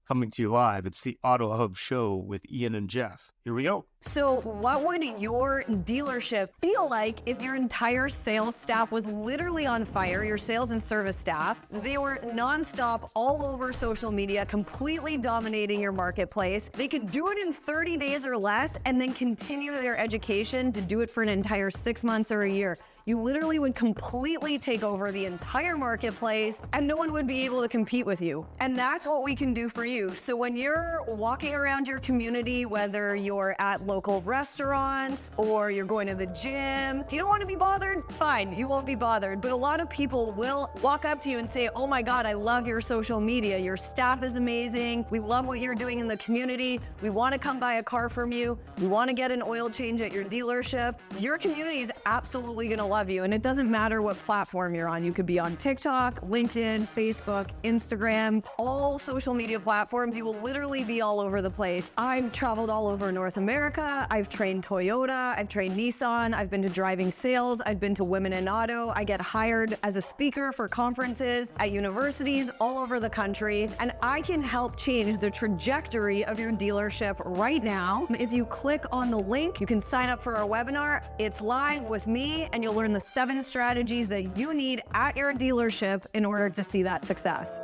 Coming to you live, it's the AutoHub show with Ian and Jeff. Here we go. So what would your dealership feel like if your entire sales staff was literally on fire, your sales and service staff? They were nonstop all over social media, completely dominating your marketplace. They could do it in 30 days or less and then continue their education to do it for an entire 6 months or a year. You literally would completely take over the entire marketplace and no one would be able to compete with you. And that's what we can do for you. So when you're walking around your community, whether you're at local restaurants or you're going to the gym, if you don't want to be bothered, fine, you won't be bothered. But a lot of people will walk up to you and say, oh my God, I love your social media. Your staff is amazing. We love what you're doing in the community. We want to come buy a car from you. We want to get an oil change at your dealership. Your community is absolutely going to love you. And it doesn't matter what platform you're on. You could be on TikTok, LinkedIn, Facebook, Instagram, all social media platforms. You will literally be all over the place. I've traveled all over North America. I've trained Toyota. I've trained Nissan. I've been to driving sales. I've been to Women in Auto. I get hired as a speaker for conferences at universities all over the country. And I can help change the trajectory of your dealership right now. If you click on the link, you can sign up for our webinar. It's live with me and you'll learn the 7 strategies that you need at your dealership in order to see that success.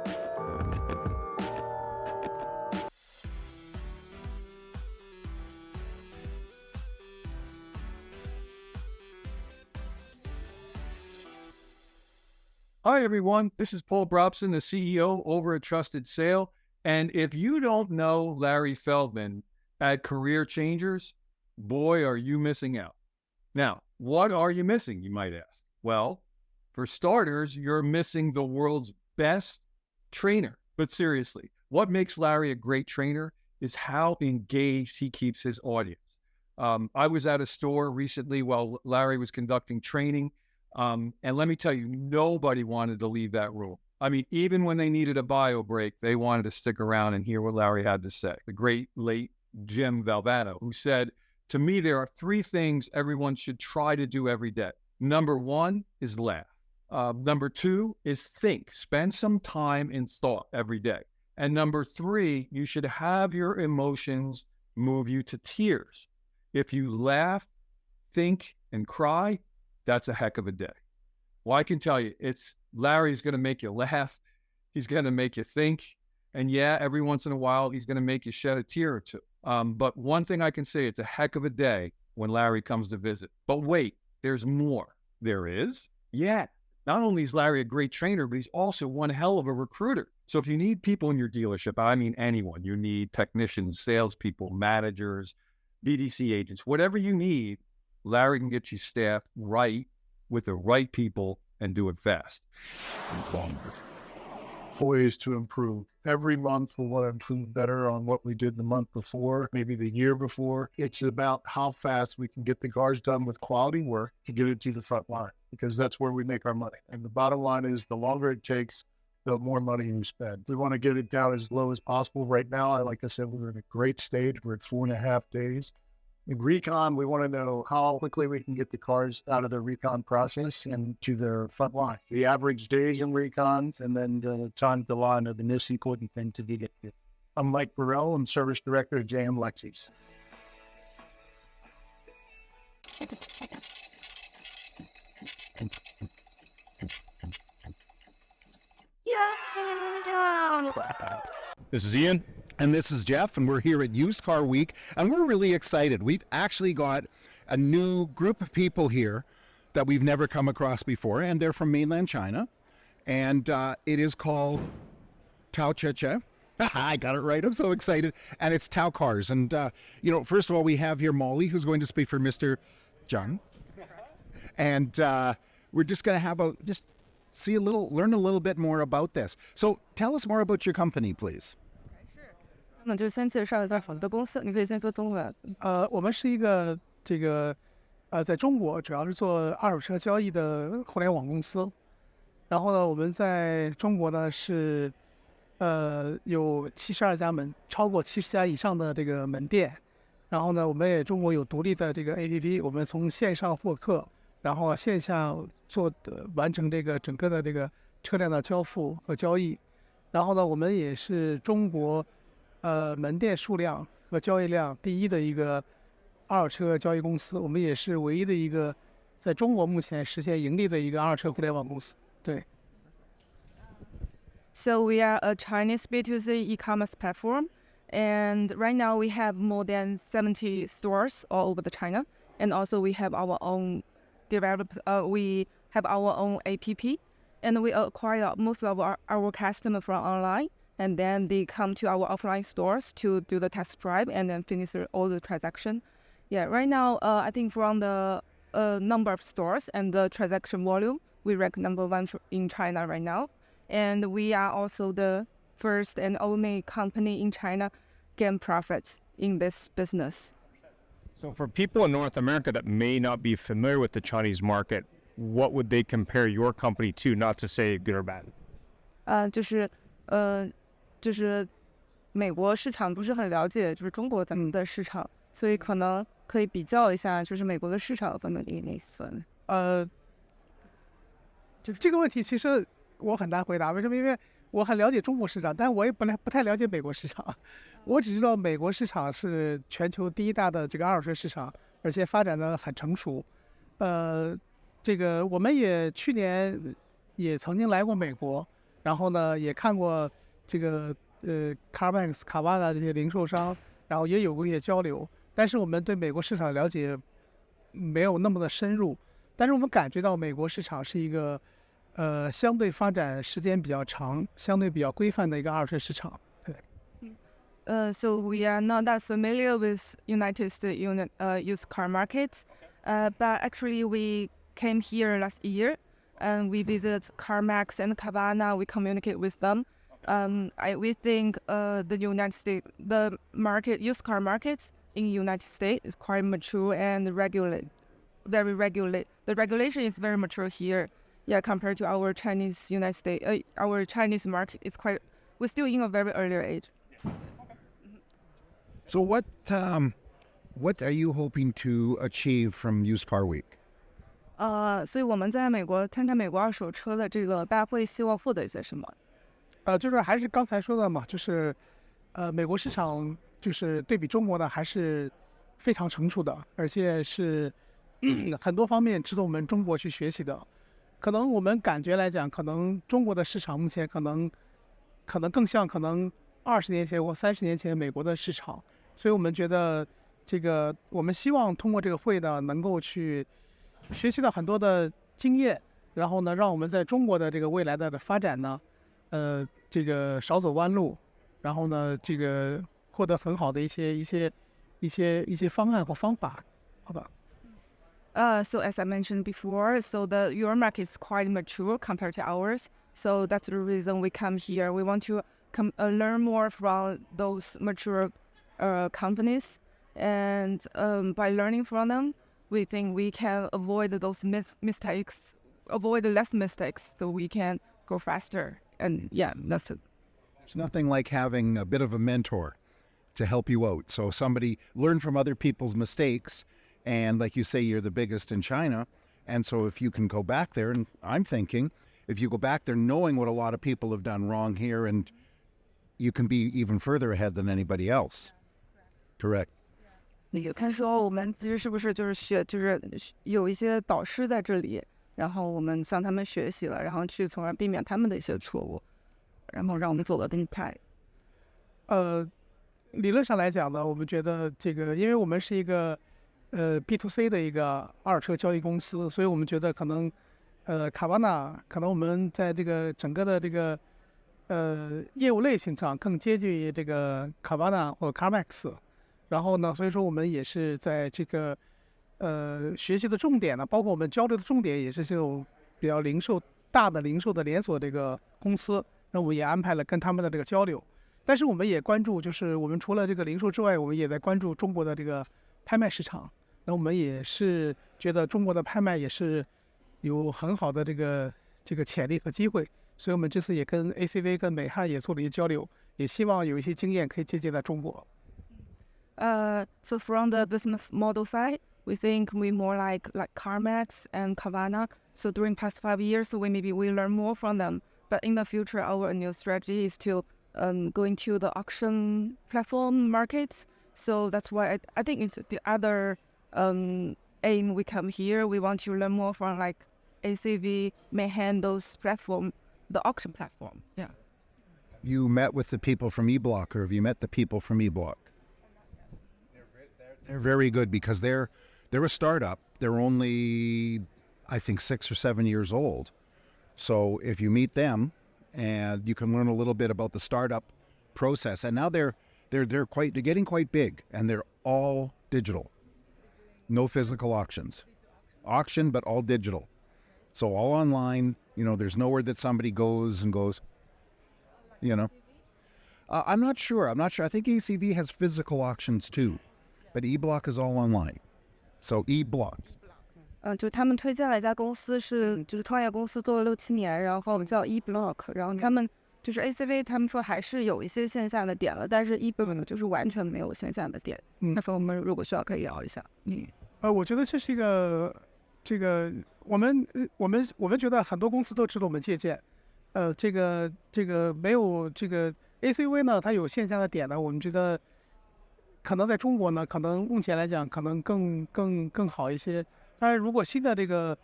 Hi, everyone. This is Paul Brobson, the CEO over at Trusted Sale. And if you don't know Larry Feldman at Career Changers, boy, are you missing out. Now, what are you missing, you might ask? Well, for starters, you're missing the world's best trainer. But seriously, what makes Larry a great trainer is how engaged he keeps his audience. I was at a store recently while Larry was conducting training. And let me tell you, nobody wanted to leave that room. I mean, even when they needed a bio break, they wanted to stick around and hear what Larry had to say. The great late Jim Valvano, who said, to me, there are 3 things everyone should try to do every day. Number 1 is laugh. Number 2 is think. Spend some time in thought every day. And number 3, you should have your emotions move you to tears. If you laugh, think, and cry, that's a heck of a day. Well, I can tell you, Larry's going to make you laugh. He's going to make you think. And yeah, every once in a while, he's going to make you shed a tear or two. But one thing I can say, it's a heck of a day when Larry comes to visit. But wait, there's more. There is? Yeah. Not only is Larry a great trainer, but he's also one hell of a recruiter. So if you need people in your dealership, I mean anyone, you need technicians, salespeople, managers, BDC agents, whatever you need, Larry can get you staffed right with the right people and do it fast. Ways to improve. Every month we want to improve better on what we did the month before, maybe the year before. It's about how fast we can get the cars done with quality work to get it to the front line, because that's where we make our money. And the bottom line is the longer it takes, the more money you spend. We want to get it down as low as possible. Right now, like I said, we're in a great stage. We're at 4.5 days. In recon, we want to know how quickly we can get the cars out of the recon process and to their front line. The average days in recon, and then the time to line are the most important thing to get to. I'm Mike Burrell. I'm Service Director at JM Lexus. This is Ian. And this is Jeff, and we're here at Used Car Week, and we're really excited. We've actually got a new group of people here that we've never come across before, and they're from mainland China, and it is called Tao Che. I got it right. I'm so excited. And it's Tao Cars. And, first of all, we have here Molly, who's going to speak for Mr. John. And we're just going to learn a little bit more about this. So tell us more about your company, please. 那就先介绍一下我们的公司，你可以先说中文。我们是一个在中国主要是做二手车交易的互联网公司。然后呢，我们在中国呢是有72家超过70家以上的这个门店。然后呢，我们也中国有独立的这个 APP， 我们从线上获客，然后线下完成这个整个的这个车辆的交付和交易。然后呢，我们也是中国门店数量和交易量第一的一个二手车交易公司，我们也是唯一的一个在中国目前实现盈利的一个二手车互联网公司。对。So we are a Chinese B2C e-commerce platform, and right now we have more than 70 stores all over the China, and also we have our own we have our own app, and we acquire most of our customers from online, and then they come to our offline stores to do the test drive and then finish all the transaction. Yeah, right now I think from the number of stores and the transaction volume, we rank number one in China right now. And we are also the first and only company in China gain profits in this business. So for people in North America that may not be familiar with the Chinese market, what would they compare your company to, not to say good or bad? 就是美国市场不是很了解，就是中国咱们的市场，所以可能可以比较一下，就是美国的市场分的类似。就是这个问题其实我很难回答，为什么？因为我很了解中国市场，但我也不太了解美国市场。我只知道美国市场是全球第一大的这个二手车市场，而且发展的很成熟。这个我们也去年也曾经来过美国，然后呢也看过这个CarMax、卡瓦纳这些零售商，然后也有过一些交流。但是我们对美国市场了解没有那么的深入，但是我们感觉到美国市场是一个相对发展时间比较长、相对比较规范的一个二手车市场。对。So we are not that familiar with United States used car markets, but actually we came here last year and we visit CarMax and Carvana. We communicate with them. We think the United States, the used car markets in United States is quite mature and very regulated. The regulation is very mature here. Yeah, compared to our Chinese United States, our Chinese market is we're still in a very earlier age. So what are you hoping to achieve from Used Car Week? 所以我们在美国参加美国二手车的这个大会，希望获得一些什么？就是还是刚才说的嘛，就是美国市场就是对比中国呢，还是非常成熟的，而且是很多方面值得我们中国去学习的。可能我们感觉来讲，可能中国的市场目前可能更像20年前或30年前美国的市场，所以我们觉得这个我们希望通过这个会呢，能够去学习到很多的经验，然后呢，让我们在中国的这个未来的发展呢，这个少走弯路，然后呢，这个获得很好的一些方案或方法，好吧？So as I mentioned before, so your market is quite mature compared to ours. So that's the reason we come here. We want to learn more from those mature companies, and by learning from them, we think we can avoid those mistakes, avoid less mistakes, so we can go faster. And yeah, that's it. There's nothing like having a bit of a mentor to help you out. So somebody learn from other people's mistakes. And like you say, you're the biggest in China. And so if you can go back there, and I'm thinking, if you go back there knowing what a lot of people have done wrong here, and you can be even further ahead than anybody else. Correct. 你看说我们其实是不是就是有一些导师在这里，然后我们向他们学习了，然后去从而避免他们的一些错误，然后让我们走得更快。理论上来讲呢，我们觉得这个，因为我们是一个B2C 的一个二手车交易公司，所以我们觉得可能卡瓦纳可能我们在这个整个的这个业务类型上更接近于这个卡瓦纳或 CarMax， 然后呢，所以说我们也是在这个学习的重点呢，包括我们交流的重点也是这种比较大的零售的连锁这个公司，那我们也安排了跟他们的这个交流，但是我们也关注，就是我们除了这个零售之外，我们也在关注中国的这个拍卖市场。那我们也是觉得中国的拍卖也是有很好的这个潜力和机会，所以我们这次也跟 ACV 跟美汉也做了一些交流，也希望有一些经验可以借鉴在中国。So from the business model side, we think we more like CarMax and Carvana. So during past 5 years, we learn more from them. But in the future, our new strategy is to go into the auction platform markets. So that's why I think it's the other aim we come here. We want to learn more from like ACV may handle those platform, the auction platform. Yeah. You met with the people from eBlock, or have you met the people from eBlock? They're very good because they're a startup. They're only, I think, 6 or 7 years old. So if you meet them, and you can learn a little bit about the startup process, and now they're getting quite big, and they're all digital. No physical auctions. Auction, but all digital. So all online. There's nowhere that somebody goes. I'm not sure. I think ACV has physical auctions too, but eBlock is all online. So eBlock. 就是他们推荐了一家公司就是创业公司做了6-7年，然后我们叫 eBlock， 然后他们就是 ACV， 他们说还是有一些线下的点了，但是 eBlock 就是完全没有线下的点。他说我们如果需要可以聊一下。我觉得这是一个我们觉得很多公司都值得我们借鉴。这个没有这个 ACV 呢，它有线下的点呢，我们觉得可能在中国呢，可能目前来讲可能更好一些。当然，如果新的这个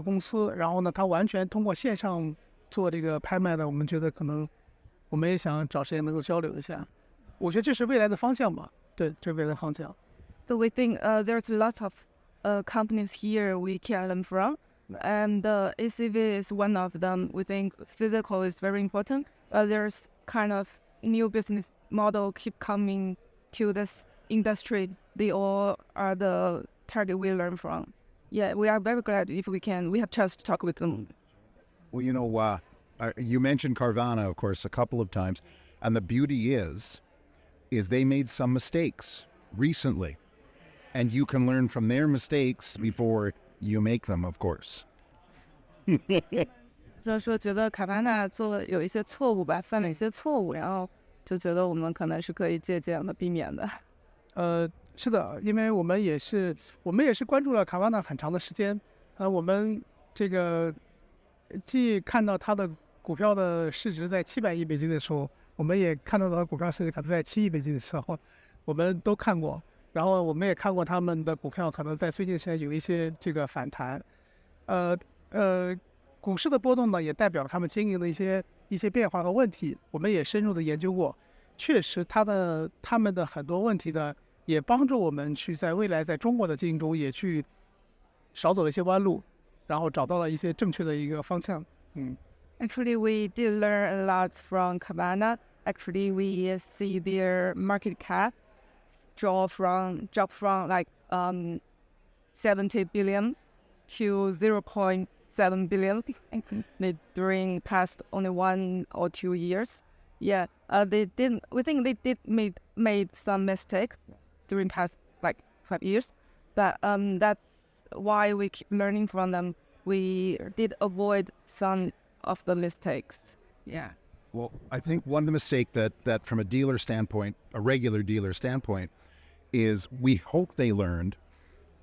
公司，然后呢，它完全通过线上做这个拍卖的，我们觉得可能我们也想找时间能够交流一下。我觉得这是未来的方向吧，对，这是未来的方向。So we think there's lots of companies here we can learn from, and ACV is one of them. We think physical is very important. There's kind of new business model keep coming to this industry. They all are the target we learn from. Yeah, we are very glad if we have chance to talk with them. Well, you mentioned Carvana, of course, a couple of times, and the beauty is they made some mistakes recently, and you can learn from their mistakes before you make them, of course. 说觉得卡巴纳做了有一些错误吧，犯了一些错误，然后就觉得我们可能是可以借鉴的，避免的。是的，因为我们也是关注了卡瓦纳很长的时间。我们这个既看到它的股票的市值在700亿美金的时候，我们也看到它的股票市值可能在7亿美金的时候，我们都看过。然后我们也看过他们的股票可能在最近时间有一些这个反弹。股市的波动呢，也代表了他们经营的一些变化和问题。我们也深入的研究过，确实他们的很多问题呢，也帮助我们去在未来在中国的经营中也去少走了一些弯路，然后找到了一些正确的一个方向。Actually, we did learn a lot from Carvana. Actually, we see their market cap drop from like 70 billion to 0.7 billion during past only 1 or 2 years. Yeah, we think they did made some mistakes during past like 5 years, but that's why we keep learning from them. We did avoid some of the mistakes. Yeah. Well, I think one of the mistakes that from a dealer standpoint, a regular dealer standpoint, is we hope they learned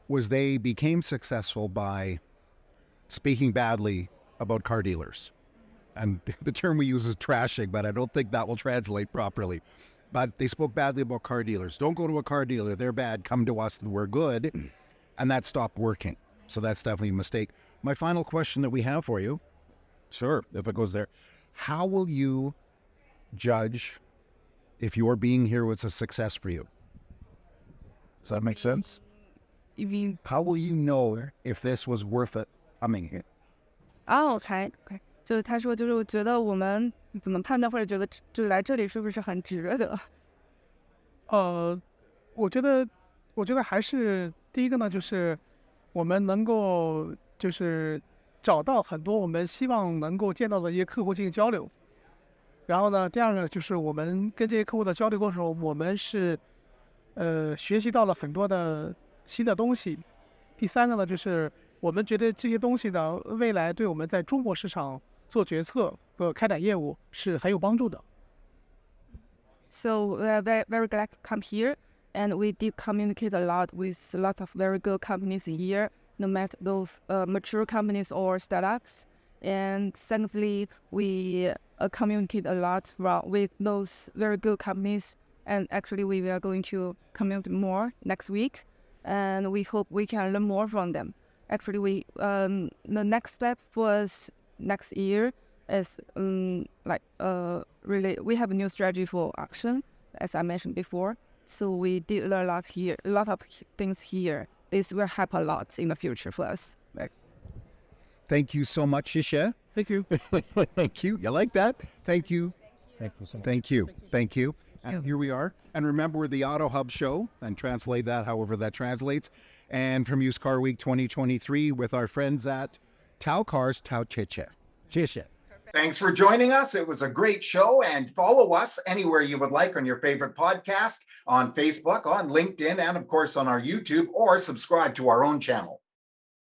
was they became successful by speaking badly about car dealers. And the term we use is trashing, but I don't think that will translate properly. But they spoke badly about car dealers. Don't go to a car dealer. They're bad. Come to us. We're good. And that stopped working. So that's definitely a mistake. My final question that we have for you, sure, if it goes there, how will you judge if your being here was a success for you? Does that make sense? You mean? How will you know if this was worth it coming here? OK， 就是他说，就是我觉得我们怎么判断或者觉得就来这里是不是很值得？我觉得还是第一个呢，就是我们能够就是找到很多我们希望能够见到的一些客户进行交流。然后呢，第二个就是我们跟这些客户的交流过程中，我们是学习到了很多的新的东西。第三个呢，就是我们觉得这些东西呢，未来对我们在中国市场做决策和开展业务是很有帮助的。So we are very, very glad to come here. And we did communicate a lot with a lot of very good companies here, no matter those mature companies or startups. And secondly, we communicate a lot with those very good companies. And actually, we are going to communicate more next week. And we hope we can learn more from them. Actually, the next step for us next year is really, we have a new strategy for action, as I mentioned before. So we did learn a lot here, a lot of things here. This will help a lot in the future for us. Excellent. Thank you so much, Shisha. Thank you. Thank you. You like that? Thank you. Thank you so much. Thank you. Thank you. And here we are. And remember, we're the AutoHub show, and translate that however that translates. And from Used Car Week 2023 with our friends at Tao Cars, Tao Chiche. Chiche. Thanks for joining us. It was a great show, and follow us anywhere you would like on your favorite podcast, on Facebook, on LinkedIn, and of course on our YouTube, or subscribe to our own channel.